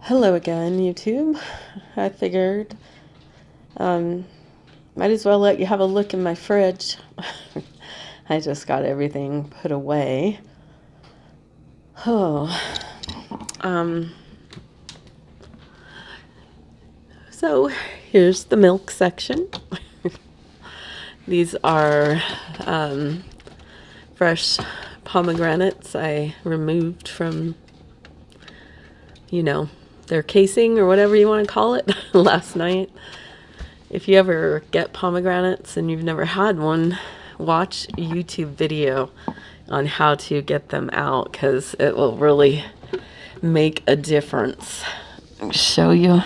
Hello again, YouTube. I figured um, might as well let you have a look in my fridge. I just got everything put away. Oh, um, so here's the milk section. These are fresh pomegranates I removed from, their casing or whatever you want to call it last night. If you ever get pomegranates and you've never had one, watch a YouTube video on how to get them out because it will really make a difference. I'll show you.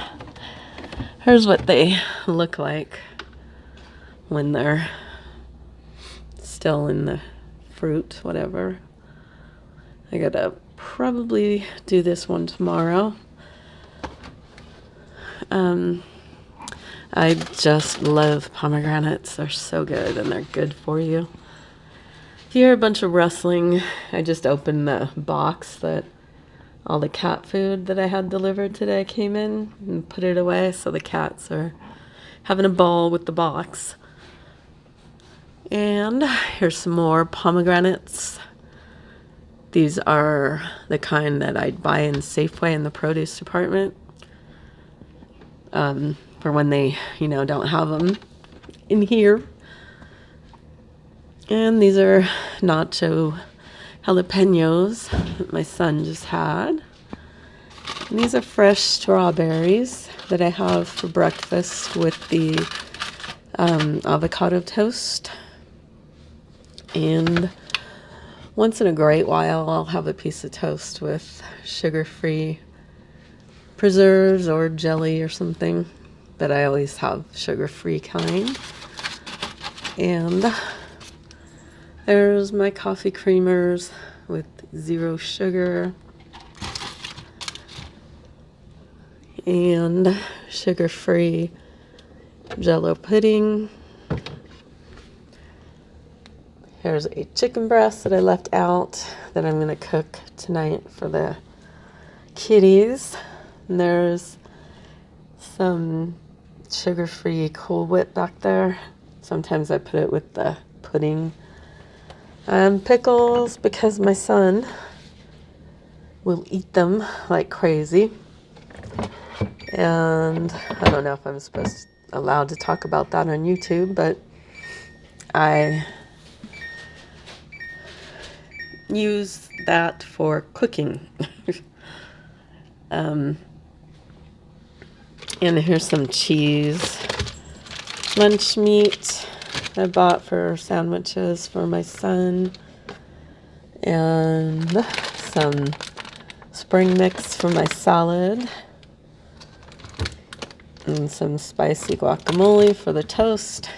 Here's what they look like when they're still in the fruit, whatever. I gotta probably do this one tomorrow. I just love pomegranates. They're so good and they're good for you. If you hear a bunch of rustling, I just opened the box that all the cat food that I had delivered today came in and put it away, so the cats are having a ball with the box. And here's some more pomegranates. These are the kind that I'd buy in Safeway in the produce department. For when they, don't have them in here. And these are nacho jalapenos that my son just had. And these are fresh strawberries that I have for breakfast with the avocado toast. And once in a great while, I'll have a piece of toast with sugar-free preserves or jelly or something. But I always have sugar-free kind. And there's my coffee creamers with 0 sugar and sugar-free Jell-O pudding. Here's a chicken breast that I left out that I'm going to cook tonight for the kitties. And there's some sugar-free Cool Whip back there. Sometimes I put it with the pudding. Pickles, because my son will eat them like crazy. And I don't know if I'm allowed to talk about that on YouTube, but I use that for cooking. And here's some cheese, lunch meat I bought for sandwiches for my son, and some spring mix for my salad, and some spicy guacamole for the toast.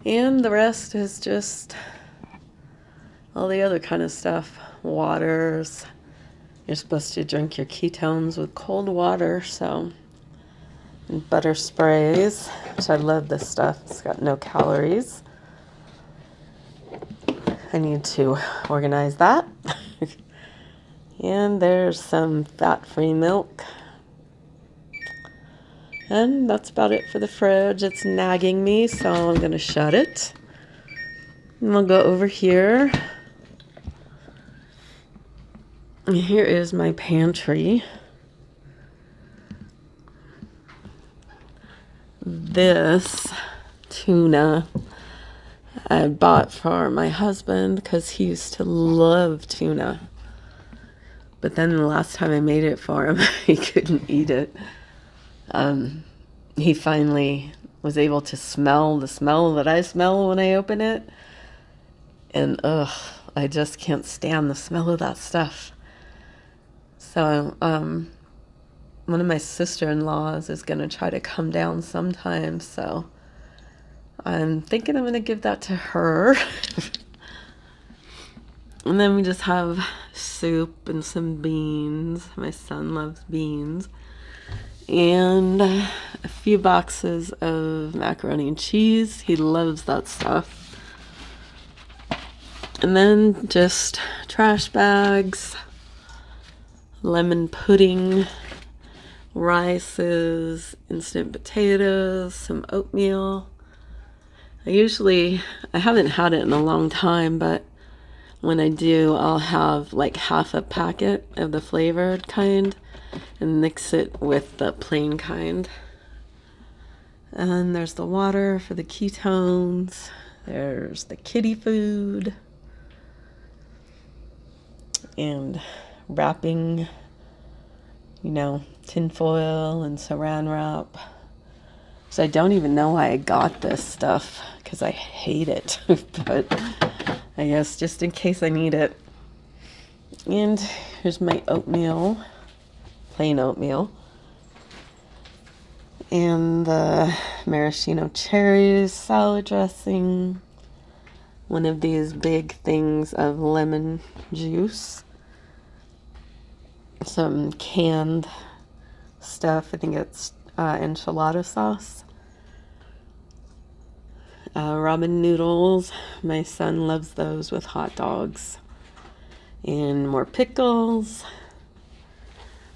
And the rest is just all the other kind of stuff. Waters. You're supposed to drink your ketones with cold water, so. And butter sprays, which I love this stuff. It's got no calories. I need to organize that. And there's some fat-free milk. And that's about it for the fridge. It's nagging me, so I'm going to shut it. And I'll go over here. And here is my pantry. This tuna I bought for my husband because he used to love tuna. But then the last time I made it for him, he couldn't eat it. He finally was able to smell the smell that I smell when I open it. And I just can't stand the smell of that stuff. So one of my sister-in-laws is going to try to come down sometime, so I'm thinking I'm going to give that to her. And then we just have soup and some beans. My son loves beans. And a few boxes of macaroni and cheese. He loves that stuff. And then just trash bags, lemon pudding, rices, instant potatoes, some oatmeal. I haven't had it in a long time, but when I do, I'll have like half a packet of the flavored kind and mix it with the plain kind. And there's the water for the ketones. There's the kitty food. And wrapping, tinfoil and saran wrap. So I don't even know why I got this stuff because I hate it. But I guess just in case I need it. And here's my oatmeal, plain oatmeal. And the maraschino cherries, salad dressing, one of these big things of lemon juice, some canned stuff, I think it's enchilada sauce, ramen noodles, my son loves those with hot dogs, and more pickles,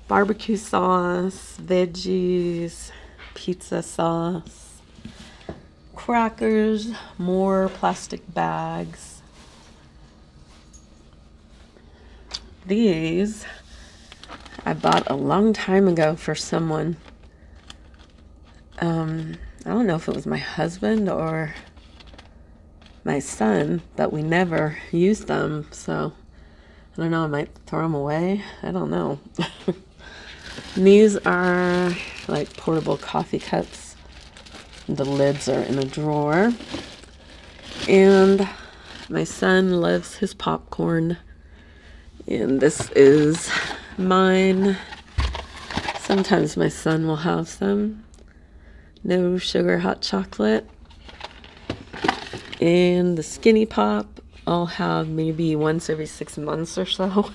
barbecue sauce, veggies, pizza sauce, crackers, more plastic bags. These I bought a long time ago for someone. I don't know if it was my husband or my son, but we never used them, so I don't know, I might throw them away. I don't know. These are like portable coffee cups. The lids are in a drawer. And my son loves his popcorn. And this is mine. Sometimes my son will have some. No sugar hot chocolate. And the Skinny Pop I'll have maybe once every 6 months or so.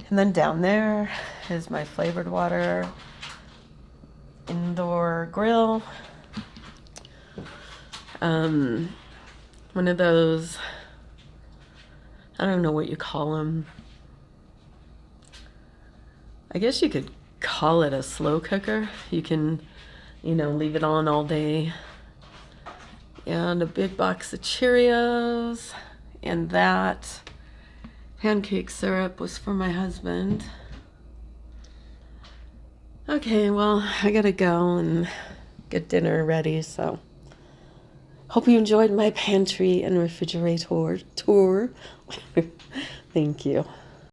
And then down there is my flavored water, indoor grill, one of those, I don't know what you call them. I guess you could call it a slow cooker. You can, leave it on all day. And a big box of Cheerios, and that pancake syrup was for my husband. Okay, well, I gotta go and get dinner ready, so hope you enjoyed my pantry and refrigerator tour. Thank you.